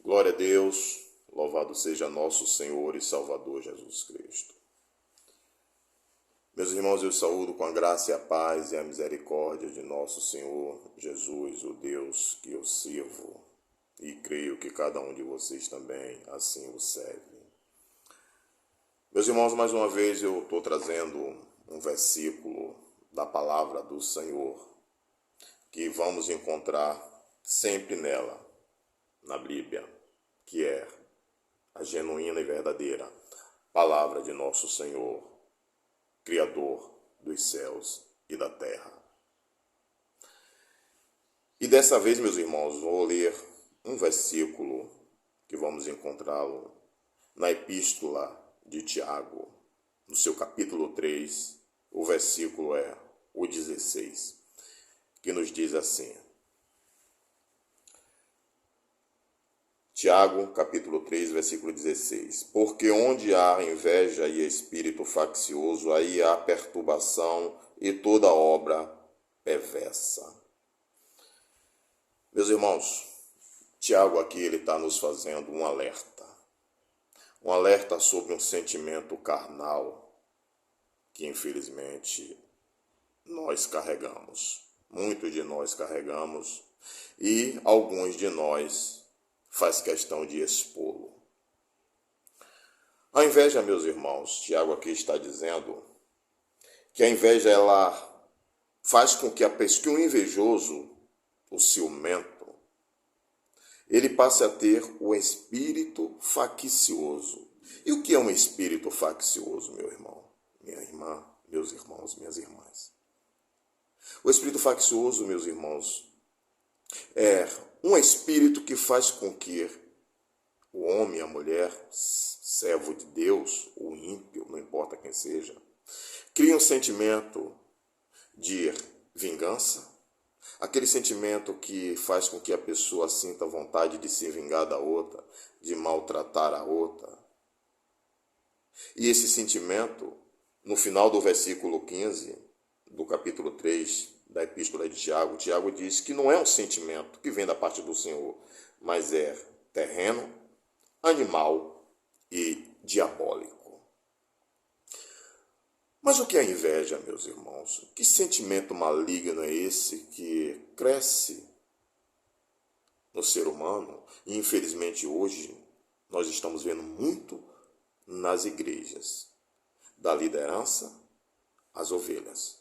Glória a Deus, louvado seja nosso Senhor e Salvador Jesus Cristo. Meus irmãos, eu saúdo com a graça e a paz e a misericórdia de nosso Senhor Jesus, o Deus que eu sirvo, e creio que cada um de vocês também assim o serve. Meus irmãos, mais uma vez eu estou trazendo um versículo da palavra do Senhor, que vamos encontrar sempre nela, na Bíblia, que é a genuína e verdadeira palavra de nosso Senhor, Criador dos céus e da terra. E dessa vez, meus irmãos, vou ler um versículo que vamos encontrá-lo na Epístola de Tiago, no seu capítulo 3, o versículo é o 16, que nos diz assim. Tiago, capítulo 3, versículo 16. Porque onde há inveja e espírito faccioso, aí há perturbação e toda obra perversa. Meus irmãos, Tiago aqui ele está nos fazendo um alerta. Um alerta sobre um sentimento carnal que infelizmente nós carregamos. Muitos de nós carregamos e alguns de nós faz questão de expô-lo. A inveja, meus irmãos, Tiago aqui está dizendo que a inveja ela faz com que que o invejoso, o ciumento, ele passe a ter o espírito faccioso. E o que é um espírito faccioso, meu irmão, minha irmã, meus irmãos, minhas irmãs? O espírito faccioso, meus irmãos, é um espírito que faz com que o homem, a mulher, servo de Deus, ou ímpio, não importa quem seja, crie um sentimento de vingança, aquele sentimento que faz com que a pessoa sinta vontade de se vingar da outra, de maltratar a outra. E esse sentimento, no final do versículo 15, do capítulo 3, da Epístola de Tiago, Tiago diz que não é um sentimento que vem da parte do Senhor, mas é terreno, animal e diabólico. Mas o que é inveja, meus irmãos? Que sentimento maligno é esse que cresce no ser humano? E infelizmente hoje nós estamos vendo muito nas igrejas, da liderança às ovelhas.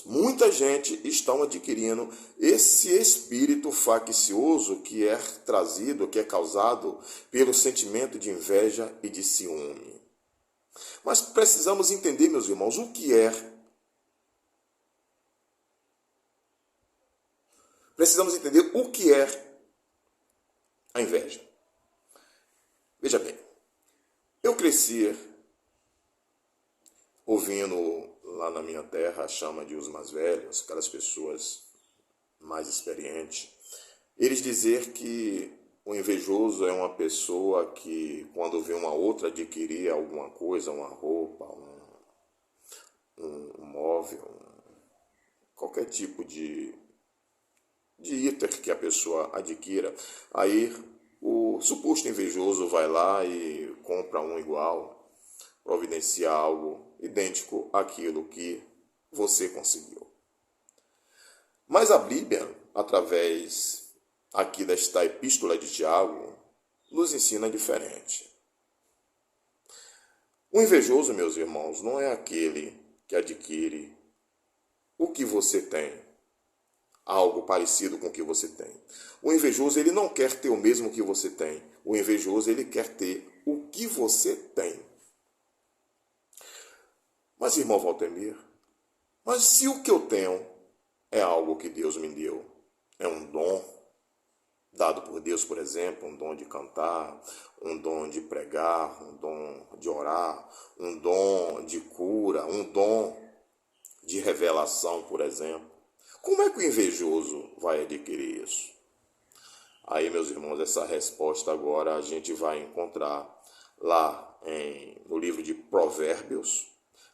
Muita gente estão adquirindo esse espírito faccioso que é trazido, que é causado pelo sentimento de inveja e de ciúme. Mas precisamos entender, meus irmãos, o que é. Precisamos entender o que é a inveja. Veja bem, eu cresci ouvindo lá na minha terra a chama de os mais velhos, aquelas pessoas mais experientes, eles dizer que o invejoso é uma pessoa que, quando vê uma outra adquirir alguma coisa, uma roupa, um móvel, qualquer tipo de item que a pessoa adquira, aí o suposto invejoso vai lá e compra um igual, providencia algo idêntico àquilo que você conseguiu. Mas a Bíblia, através aqui desta Epístola de Tiago, nos ensina diferente. O invejoso, meus irmãos, não é aquele que adquire o que você tem, algo parecido com o que você tem. O invejoso, ele não quer ter o mesmo que você tem. O invejoso, ele quer ter o que você tem. Mas, irmão Valtemir, mas se o que eu tenho é algo que Deus me deu, é um dom dado por Deus, por exemplo, um dom de cantar, um dom de pregar, um dom de orar, um dom de cura, um dom de revelação, por exemplo. Como é que o invejoso vai adquirir isso? Aí, meus irmãos, essa resposta agora a gente vai encontrar lá no livro de Provérbios,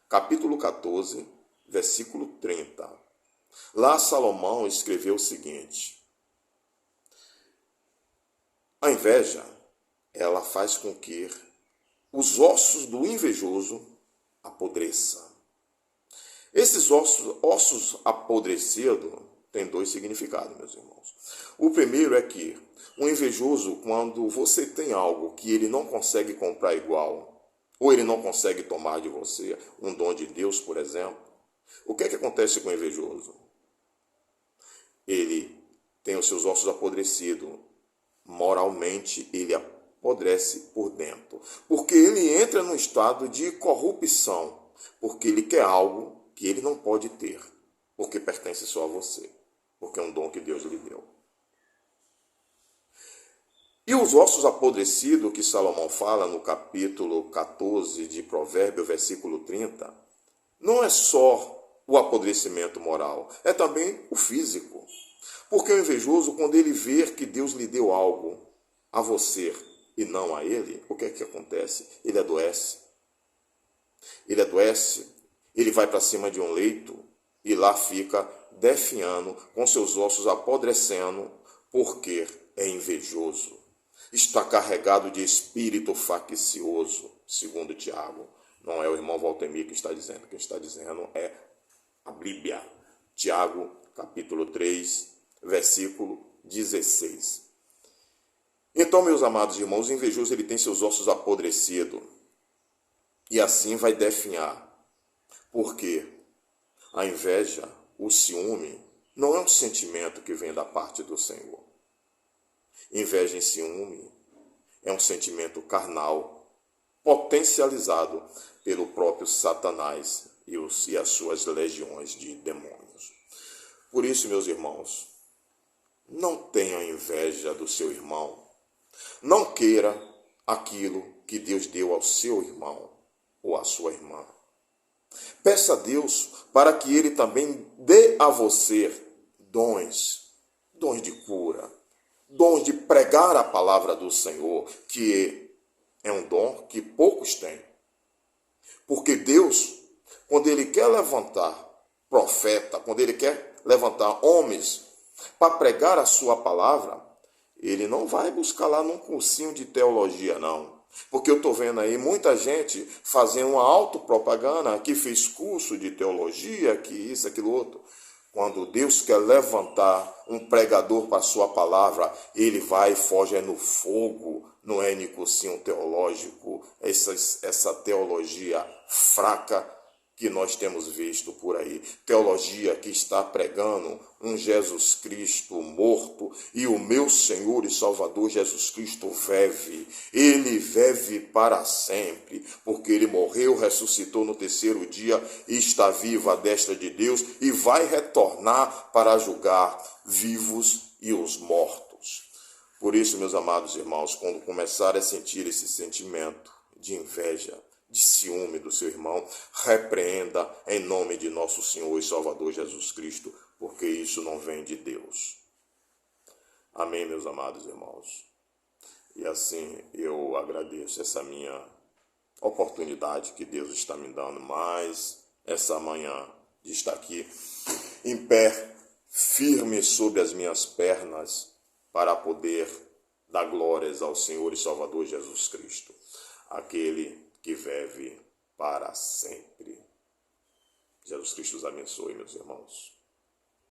capítulo 14, versículo 30. Lá Salomão escreveu o seguinte: A inveja, ela faz com que os ossos do invejoso apodreçam. Esses ossos apodrecidos têm dois significados, meus irmãos. O primeiro é que o invejoso, quando você tem algo que ele não consegue comprar igual, ou ele não consegue tomar de você, um dom de Deus, por exemplo, o que é que acontece com o invejoso? Ele tem os seus ossos apodrecidos. Moralmente, ele apodrece por dentro. Porque ele entra num estado de corrupção. Porque ele quer algo que ele não pode ter. Porque pertence só a você. Porque é um dom que Deus lhe deu. E os ossos apodrecidos que Salomão fala no capítulo 14 de Provérbios, versículo 30, não é só o apodrecimento moral, é também o físico. Porque o invejoso, quando ele vê que Deus lhe deu algo a você e não a ele, o que é que acontece? Ele adoece. Ele adoece, ele vai para cima de um leito e lá fica definhando, com seus ossos apodrecendo, porque é invejoso. Está carregado de espírito faccioso, segundo Tiago. Não é o irmão Valtemir que está dizendo. Quem está dizendo é a Bíblia. Tiago, capítulo 3, versículo 16. Então, meus amados irmãos, o invejoso ele tem seus ossos apodrecidos. E assim vai definhar. Porque a inveja, o ciúme, não é um sentimento que vem da parte do Senhor. Inveja e ciúme é um sentimento carnal, potencializado pelo próprio Satanás e as suas legiões de demônios. Por isso, meus irmãos, não tenha inveja do seu irmão. Não queira aquilo que Deus deu ao seu irmão ou à sua irmã. Peça a Deus para que Ele também dê a você dons de cura, dons de pregar a palavra do Senhor, que é um dom que poucos têm. Porque Deus, quando Ele quer levantar profeta, quando Ele quer levantar homens para pregar a sua palavra, Ele não vai buscar lá num cursinho de teologia, não. Porque eu estou vendo aí muita gente fazendo uma autopropaganda que fez curso de teologia, que isso, aquilo outro. Quando Deus quer levantar um pregador para a sua palavra, ele vai e foge no fogo, não é em cursinho teológico, essa teologia fraca que nós temos visto por aí. Teologia que está pregando um Jesus Cristo morto e o meu Senhor e Salvador Jesus Cristo vive. Ele vive para sempre, porque ele morreu, ressuscitou no terceiro dia e está vivo à destra de Deus e vai retornar para julgar vivos e os mortos. Por isso, meus amados irmãos, quando começar a sentir esse sentimento de inveja, de ciúme do seu irmão, repreenda em nome de nosso Senhor e Salvador Jesus Cristo, porque isso não vem de Deus. Amém, meus amados irmãos. E assim eu agradeço essa minha oportunidade que Deus está me dando mais essa manhã de estar aqui em pé, firme sobre as minhas pernas, para poder dar glórias ao Senhor e Salvador Jesus Cristo, aquele que vive para sempre. Jesus Cristo os abençoe, meus irmãos.